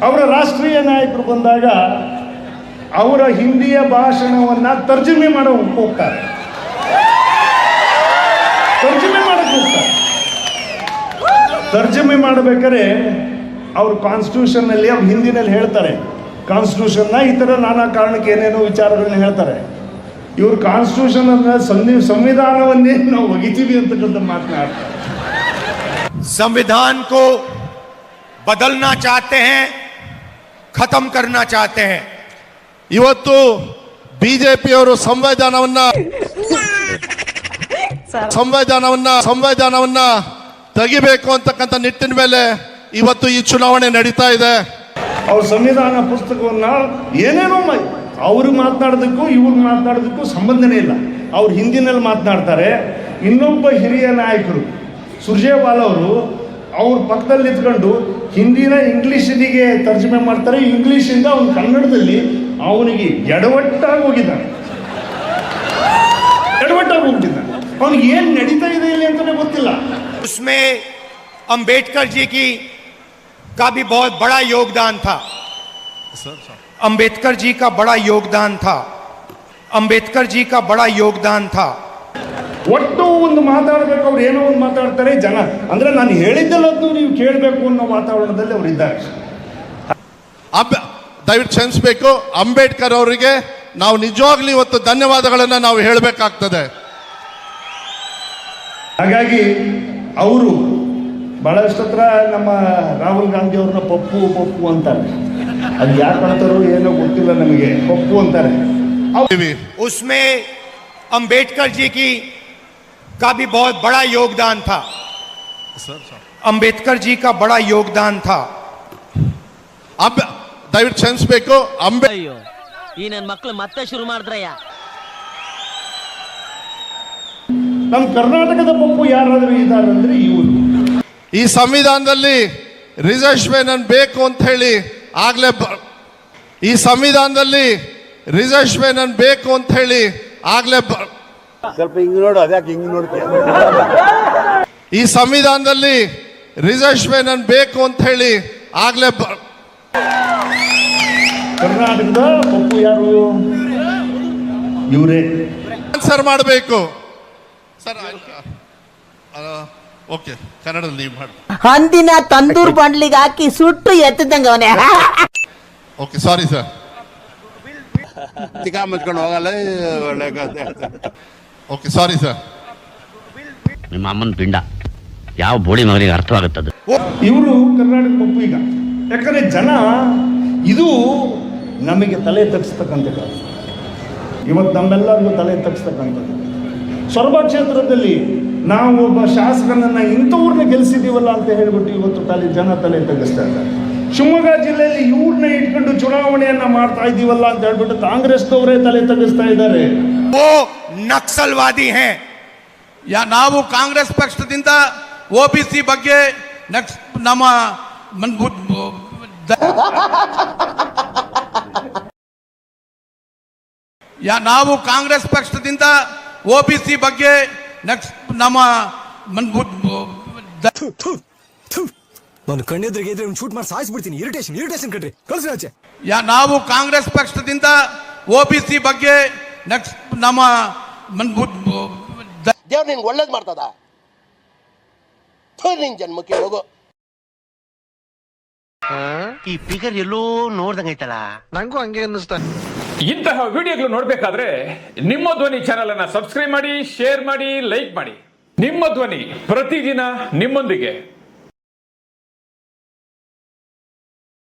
ಅವರ ರಾಷ್ಟ್ರೀಯ ನಾಯಕರು ಬಂದಾಗ ಅವರ ಹಿಂದಿಯ ಭಾಷಣವನ್ನ ತರ್ಜುಮೆ ಮಾಡೋಕೆ ಹೋಗ್ತಾರೆ. ತರ್ಜುಮೆ ಮಾಡಬೇಕಾದ್ರೆ ಅವ್ರ ಕಾನ್ಸ್ಟಿಟ್ಯೂಷನ್ ನಲ್ಲಿ ಅವ್ರು ಹಿಂದಿನಲ್ಲಿ ಹೇಳ್ತಾರೆ, ಕಾನ್ಸ್ಟಿಟ್ಯೂಷನ್ನ ಈ ತರ ನಾನಾ ಕಾರಣಕ್ಕೆ ಏನೇನೋ ವಿಚಾರಗಳನ್ನ ಹೇಳ್ತಾರೆ. ಇವ್ರು ಕಾನ್ಸ್ಟಿಟ್ಯೂಷನ್ ಅಂದ್ರೆ ಸಂವಿಧಾನವನ್ನೇ ನಾವು ಒಗಿತೀವಿ ಅಂತಕ್ಕಂಥ ಮಾತನಾಡ್ತಾರೆ. संविधान को बदलना चाहते हैं, खत्म करना चाहते हैं. ಇವತ್ತು ಬಿಜೆಪಿಯವರು ಸಂವಿಧಾನವನ್ನ ತೆಗಿಬೇಕು ಅಂತಕ್ಕಂಥ ನಿಟ್ಟಿನ ಮೇಲೆ ಇವತ್ತು ಈ ಚುನಾವಣೆ ನಡೀತಾ ಇದೆ. ಅವ್ರ ಸಂವಿಧಾನ ಪುಸ್ತಕವನ್ನ ಏನೇನೋ ಅವ್ರು ಮಾತನಾಡೋದಕ್ಕೂ ಇವ್ರು ಮಾತನಾಡೋದಕ್ಕೂ ಸಂಬಂಧನೇ ಇಲ್ಲ. ಅವ್ರು ಹಿಂದಿನಲ್ಲಿ ಮಾತನಾಡ್ತಾರೆ. ಇನ್ನೊಬ್ಬ ಹಿರಿಯ ನಾಯಕರು ಸುರ್ಜೇವಾಲಾ ಅವರು ಅವ್ರ ಪಕ್ಕದಲ್ಲಿ ನಿಂತ್ಕೊಂಡು ಹಿಂದಿನ ಇಂಗ್ಲಿಷಿಗೆ ತರ್ಜುಮೆ ಮಾಡ್ತಾರೆ. ಇಂಗ್ಲಿಷಿಂದ ಅವ್ನು ಕನ್ನಡದಲ್ಲಿ ಅವನಿಗೆ ಎಡವಟ್ಟಾಗಿ ಹೋಗಿದ್ದಾನೆ. ಅವನಿಗೆ ಏನ್ ನಡೀತಾ ಇದೆ ಇಲ್ಲಿ ಅಂತಾನೆ ಗೊತ್ತಿಲ್ಲ. उसमें अंबेडकर जी का भी बहुत बड़ा योगदान था. अंबेडकर जी का बड़ा योगदान था. ಒಟ್ಟು ಒಂದು ಮಾತಾಡಬೇಕು, ಅವ್ರು ಏನೋ ಒಂದು ಮಾತಾಡ್ತಾರೆ. ಜನ ಅಂದ್ರೆ ನಾನು ಹೇಳಿದ್ದೆಲ್ಲದ್ದು ನೀವು ಕೇಳಬೇಕು ಅನ್ನೋ ವಾತಾವರಣದಲ್ಲಿ ಅವರು ಇದ್ದಾರೆ. ದಯವಿಟ್ಟು ಕ್ಷಮಿಸಬೇಕು. ಅಂಬೇಡ್ಕರ್ ಅವರಿಗೆ ನಾವು ನಿಜವಾಗ್ಲೂ ಇವತ್ತು ಧನ್ಯವಾದಗಳನ್ನು ನಾವು ಹೇಳಬೇಕಾಗ್ತದೆ. ಹಾಗಾಗಿ ಅವರು ಬಹಳಷ್ಟು ಹತ್ರ ನಮ್ಮ ರಾಹುಲ್ ಗಾಂಧಿ ಅವ್ರನ್ನ ಪಪ್ಪು ಅಂತಾರೆ. ಅದು ಯಾಕೆ ಅಂತಾರೋ ಏನೋ ಗೊತ್ತಿಲ್ಲ ನಮಗೆ, ಪಪ್ಪು ಅಂತಾರೆ. उसमें अंबेडकर जी का भी बहुत बड़ा योगदान था. अंबेडकर जी का बड़ा योगदान था. ದಯವಿಟ್ಟು ಕ್ಷಮಿಸಬೇಕು. ಅಯ್ಯೋ, ಈ ನನ್ನ ಮಕ್ಕಳು ಮತ್ತೆ ಶುರು ಮಾಡಿದ್ರಯ್ಯ. ನಮ್ಮ ಕರ್ನಾಟಕದ ಪಪ್ಪು ಯಾರಾದರೂ ಇದ್ದಾರೆ ಅಂದ್ರೆ ಇವರು. ಈ ಸಂವಿಧಾನದಲ್ಲಿ ರಿಸರ್ವೇಶನ್ ಬೇಕು ಅಂತ ಹೇಳಿ ಆಗ್ಲೇ ಈ ಸಂವಿಧಾನದಲ್ಲಿ ರಿಸರ್ವೇಶನ್ ಬೇಕು ಅಂತ ಹೇಳಿ ಆಗ್ಲೇ ಸ್ವಲ್ಪ ಹಿಂಗ್ ನೋಡು, ಅದ್ಯಾಕೆ ಹಿಂಗ್ ನೋಡ್ತೀಯ? ಈ ಸಂವಿಧಾನದಲ್ಲಿ ರಿಸರ್ವೇಶನ್ ಬೇಕು ಅಂತ ಹೇಳಿ ಆಗ್ಲೇ ಕರ್ನಾಟಕದ ಪಪ್ಪು ಯಾರು? ಇವರೇ ಆನ್ಸರ್ ಮಾಡಬೇಕು ಸರ್. ಓಕೆ, ಕನ್ನಡದಲ್ಲಿ ನೀವು ಮಾಡಿ. ಹಂದಿನ ತಂದೂರ್ ಬಂಡ್ಲಿಗೆ ಹಾಕಿ ಸುಟ್ಟು ಎತ್ತದಂಗ ಅವನೇ. Okay, sorry sir. ಚಿಕ್ಕ ಮುಚ್ಕೊಂಡು ಹೋಗಲ್ಲ. Okay, sorry sir. ನಿಮ್ಮ ಅಮ್ಮನ ಪಿಂಡ ಯಾವ ಬೋಳಿ ಮಗನಿಗೆ ಅರ್ಥವಾಗುತ್ತದೆ. ಇವರು ಕರ್ನಾಟಕ ಪಪ್ಪು. ಈಗ ಯಾಕಂದ್ರೆ ಜನ ಇದು ನಮಗೆ ತಲೆ ತಗ್ಸ್ತಕ್ಕಂಥದ್ದು, ಇವತ್ತು ನಮ್ಮೆಲ್ಲರಿಗೂ ತಲೆ ತಗ್ಸ್ತಕ್ಕಂಥದ್ದು. ಸೊರಬ ಕ್ಷೇತ್ರದಲ್ಲಿ ನಾವು ಒಬ್ಬ ಶಾಸಕನನ್ನ ಇಂಥವ್ರನ್ನ ಗೆಲ್ಸಿದೀವಲ್ಲ ಅಂತ ಹೇಳ್ಬಿಟ್ಟು ಇವತ್ತು ಜನ ತಲೆ ತಗ್ಗಿಸ್ತಾ ಇದ್ದಾರೆ. ಶಿವಮೊಗ್ಗ ಜಿಲ್ಲೆಯಲ್ಲಿ ಇವ್ರನ್ನ ಇಟ್ಕೊಂಡು ಚುನಾವಣೆಯನ್ನ ಮಾಡ್ತಾ ಇದೀವಲ್ಲ ಅಂತ ಹೇಳ್ಬಿಟ್ಟು ಕಾಂಗ್ರೆಸ್ನವರೇ ತಲೆ ತಗ್ಗಿಸ್ತಾ ಇದ್ದಾರೆ. ನಕ್ಸಲ್ವಾದಿ ಹೇ. ನಾವು ಕಾಂಗ್ರೆಸ್ ಪಕ್ಷದಿಂದ ಒಬಿಸಿ ಬಗ್ಗೆ ನಮ್ಮ ನಾವು ಕಾಂಗ್ರೆಸ್ ಪಕ್ಷದಿಂದ ಒಬಿಸಿ ಬಗ್ಗೆ ನಮ್ಮ ನಾನು ಕಣ್ಣೆದ್ರಿಗೆ ಇದ್ರೆ ಶೂಟ್ ಮಾಡಿ ಸಾಯಿಸ್ಬಿಡ್ತೀನಿ. ಇರಿಟೇಷನ್ ಕಣ್ರಿ, ಕಳ್ಸಿ ಆಚೆ. ನಾವು ಕಾಂಗ್ರೆಸ್ ಪಕ್ಷದಿಂದ ಒಬಿಸಿ ಬಗ್ಗೆ ನಮ್ಮ ದೇವ್ರು ನಿನ್ಗೆ ಒಳ್ಳೇದು ಮಾಡ್ತದ? ನಿನ್ ಜನ್ಮಕ್ಕೆ ಹೋಗೋ. ಈ ಫಿಗರ್ ಎಲ್ಲೋ ನೋಡ್ದಂಗೈತಲ್ಲ, ನಂಗೂ ಹಂಗೆ ಅನ್ನಿಸ್ತಾ. ಇಂತಹ ವಿಡಿಯೋಗಳು ನೋಡ್ಬೇಕಾದ್ರೆ ನಿಮ್ಮ ಧ್ವನಿ ಚಾನೆಲ್ ಅನ್ನ ಸಬ್ಸ್ಕ್ರೈಬ್ ಮಾಡಿ, ಶೇರ್ ಮಾಡಿ, ಲೈಕ್ ಮಾಡಿ. ನಿಮ್ಮ ಧ್ವನಿ ಪ್ರತಿದಿನ ನಿಮ್ಮೊಂದಿಗೆ.